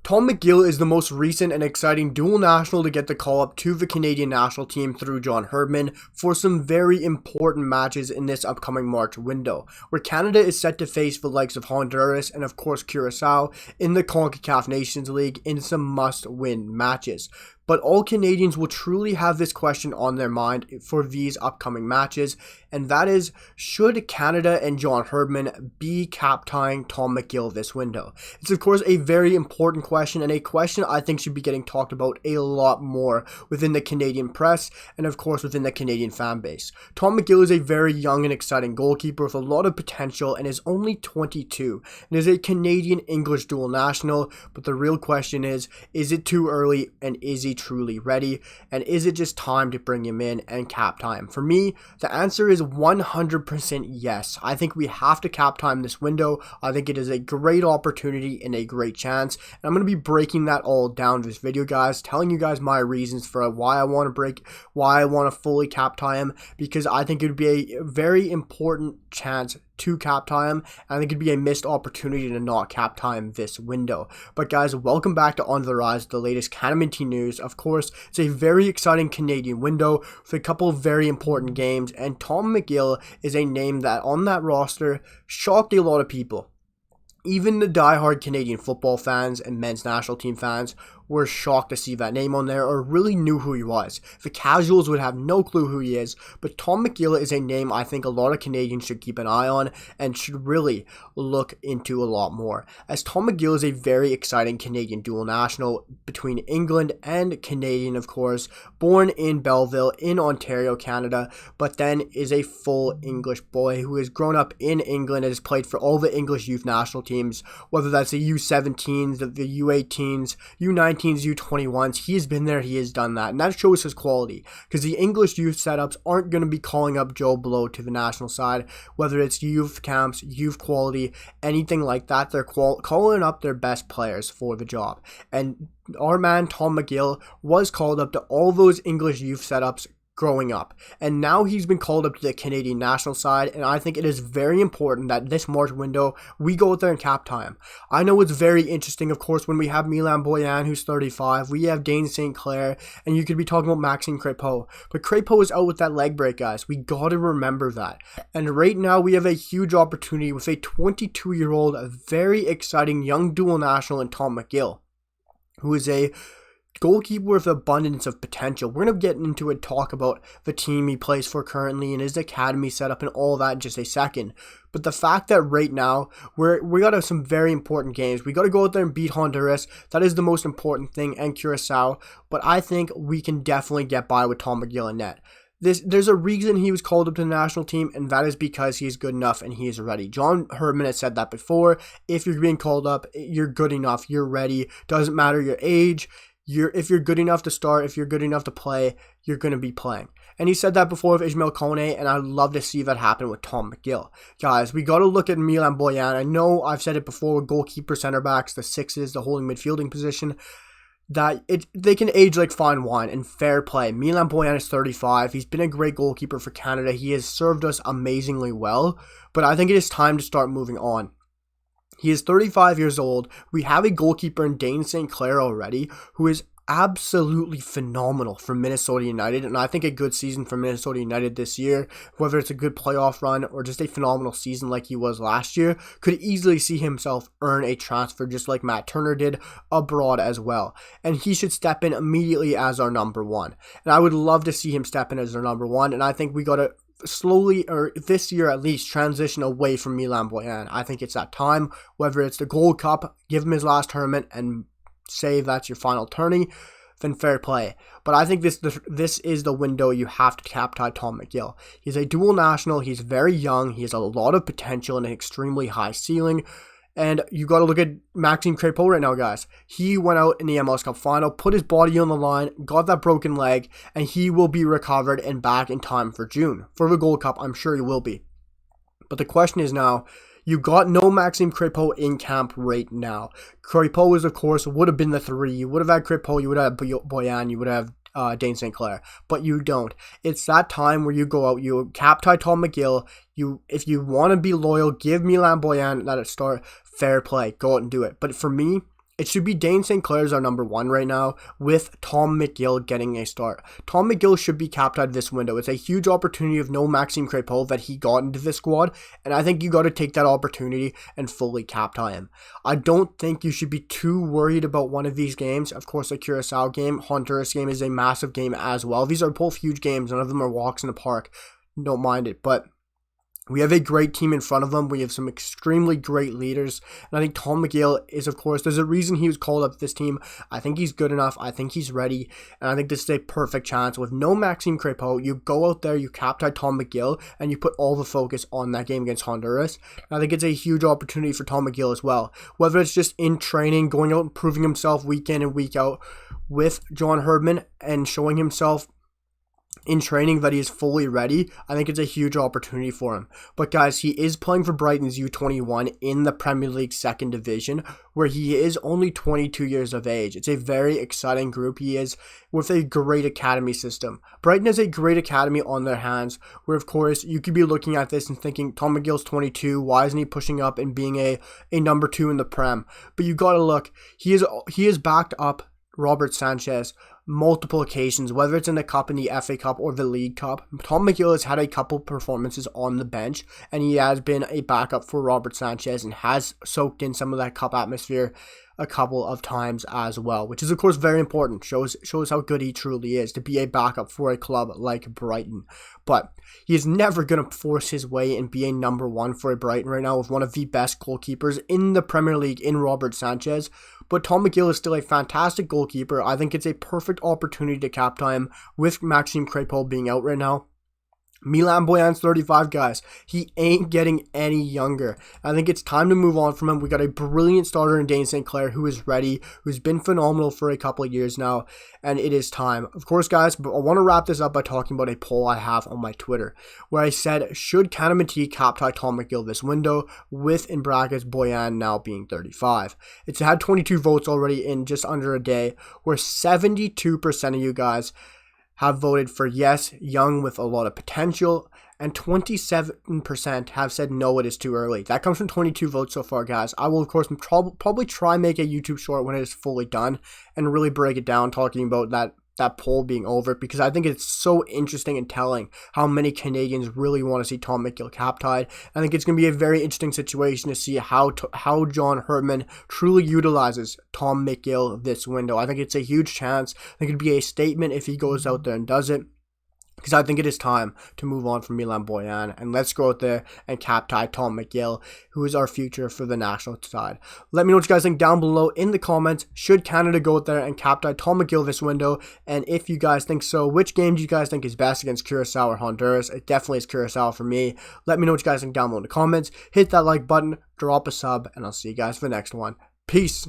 Tom McGill is the most recent and exciting dual national to get the call up to the Canadian national team through John Herdman for some very important matches in this upcoming March window, where Canada is set to face the likes of Honduras and of course Curacao in the CONCACAF Nations League in some must-win matches. But all Canadians will truly have this question on their mind for these upcoming matches, and that is, should Canada and John Herdman be cap-tying Tom McGill this window? It's of course a very important question, and a question I think should be getting talked about a lot more within the Canadian press, and of course within the Canadian fan base. Tom McGill is a very young and exciting goalkeeper with a lot of potential and is only 22, and is a Canadian-English dual national, but the real question is it too early, and is he truly ready, and is it just time to bring him in and cap time? For me, the answer is 100% yes. I think we have to cap time this window. I think it is a great opportunity and a great chance, and I'm going to be breaking that all down in this video, guys, telling you guys my reasons for why I want to fully cap time, because I think it would be a very important chance to cap time, and I think it'd be a missed opportunity to not cap time this window. But guys, welcome back to On the Rise, the latest CanMNT news. Of course, it's a very exciting Canadian window with a couple of very important games, and Tom McGill is a name that on that roster shocked a lot of people. Even the diehard Canadian football fans and men's national team fans were shocked to see that name on there, or really knew who he was. The casuals would have no clue who he is, but Tom McGill is a name I think a lot of Canadians should keep an eye on and should really look into a lot more, as Tom McGill is a very exciting Canadian dual national between England and Canadian, of course, born in Belleville in Ontario, Canada, but then is a full English boy who has grown up in England and has played for all the English youth national teams, whether that's the U17s, the U18s, U19s, U21s. He has been there, he has done that, and that shows his quality, because the English youth setups aren't going to be calling up Joe Blow to the national side, whether it's youth camps, youth quality, anything like that. They're calling up their best players for the job, and our man Tom McGill was called up to all those English youth setups growing up, and now he's been called up to the Canadian national side, and I think it is very important that this March window we go out there and cap time. I know it's very interesting, of course, when we have Milan Borjan, who's 35, we have Dane St. Clair, and you could be talking about Maxime Crépeau, but Crépeau is out with that leg break, guys. We gotta remember that, and right now we have a huge opportunity with a 22-year-old, very exciting young dual national in Tom McGill, who is a goalkeeper with abundance of potential. We're going to get into it, talk about the team he plays for currently and his academy setup and all that in just a second. But the fact that right now we got some very important games. We got to go out there and beat Honduras. That is the most important thing, and Curacao. But I think we can definitely get by with Tom McGill in net. There's a reason he was called up to the national team, and that is because he's good enough and he is ready. John Herdman has said that before. If you're being called up, you're good enough. You're ready. Doesn't matter your age. If you're good enough to start, if you're good enough to play, you're going to be playing. And he said that before with Ismail Kone, and I'd love to see that happen with Tom McGill. Guys, we got to look at Milan Borjan. I know I've said it before with goalkeeper, center backs, the sixes, the holding midfielding position, that they can age like fine wine, and fair play. Milan Borjan is 35. He's been a great goalkeeper for Canada. He has served us amazingly well, but I think it is time to start moving on. He is 35 years old. We have a goalkeeper in Dane St. Clair already, who is absolutely phenomenal for Minnesota United, and I think a good season for Minnesota United this year, whether it's a good playoff run or just a phenomenal season like he was last year, could easily see himself earn a transfer just like Matt Turner did abroad as well, and he should step in immediately as our number one, and I would love to see him step in as our number one, and I think we got to slowly, or this year at least, transition away from Milan Borjan. I think it's that time, whether it's the Gold Cup, give him his last tournament and say that's your final tourney, then fair play. But I think this is the window you have to cap tie Tom McGill. He's a dual national, he's very young, he has a lot of potential and an extremely high ceiling. And you got to look at Maxime Crépeau right now, guys. He went out in the MLS Cup final, put his body on the line, got that broken leg, and he will be recovered and back in time for June. For the Gold Cup, I'm sure he will be. But the question is now, you got no Maxime Crépeau in camp right now. Crépeau is, of course, would have been the three. You would have had Crépeau, you would have Borjan, you would have Dane St. Clair, but you don't. It's that time where you go out, you cap tie Tom McGill. If you want to be loyal, give Milan Borjan that start. Fair play, go out and do it. But for me, it should be Dane St. Clair as our number 1 right now, with Tom McGill getting a start. Tom McGill should be capped out this window. It's a huge opportunity of no Maxime Crépeau that he got into this squad, and I think you got to take that opportunity and fully capped him. I don't think you should be too worried about one of these games. Of course, the Curacao game, Honduras game is a massive game as well. These are both huge games. None of them are walks in the park. Don't mind it, but we have a great team in front of them. We have some extremely great leaders. And I think Tom McGill is, of course, there's a reason he was called up to this team. I think he's good enough. I think he's ready. And I think this is a perfect chance. With no Maxime Crépeau, you go out there, you captain Tom McGill, and you put all the focus on that game against Honduras. And I think it's a huge opportunity for Tom McGill as well. Whether it's just in training, going out and proving himself week in and week out with John Herdman and showing himself in training that he is fully ready, I think it's a huge opportunity for him. But guys, he is playing for Brighton's U21 in the Premier League 2nd Division, where he is only 22 years of age. It's a very exciting group he is, with a great academy system. Brighton has a great academy on their hands, where of course you could be looking at this and thinking, Tom McGill's 22, why isn't he pushing up and being a number 2 in the Prem? But you gotta look, he is backed up Robert Sanchez multiple occasions, whether it's in the Cup, in the FA Cup, or the League Cup. Tom McGill has had a couple performances on the bench, and he has been a backup for Robert Sanchez and has soaked in some of that Cup atmosphere a couple of times as well, which is of course very important. Shows how good he truly is to be a backup for a club like Brighton. But he is never going to force his way and be a number 1 for a Brighton right now with one of the best goalkeepers in the Premier League in Robert Sanchez. But Tom McGill is still a fantastic goalkeeper. I think it's a perfect opportunity to captain him with Maxime Crépeau being out right now. Milan Borjan's 35, guys. He ain't getting any younger. I think it's time to move on from him. We got a brilliant starter in Dane St. Clair who is ready, who's been phenomenal for a couple of years now, and it is time. Of course, guys, but I want to wrap this up by talking about a poll I have on my Twitter, where I said, should CanMNT captain Tom McGill this window, with, in brackets, Borjan now being 35. It's had 22 votes already in just under a day, where 72% of you guys have voted for yes, young with a lot of potential, and 27% have said no, it is too early. That comes from 22 votes so far, guys. I will, of course, probably try and make a YouTube short when it is fully done and really break it down, talking about that poll being over, because I think it's so interesting and telling how many Canadians really want to see Tom McGill captained. I think it's going to be a very interesting situation to see how John Herdman truly utilizes Tom McGill this window. I think it's a huge chance. I think it'd be a statement if he goes out there and does it, because I think it is time to move on from Milan Borjan, and let's go out there and captain Tom McGill, who is our future for the national side. Let me know what you guys think down below in the comments. Should Canada go out there and captain Tom McGill this window? And if you guys think so, which game do you guys think is best against Curacao or Honduras? It definitely is Curacao for me. Let me know what you guys think down below in the comments. Hit that like button, drop a sub, and I'll see you guys for the next one. Peace.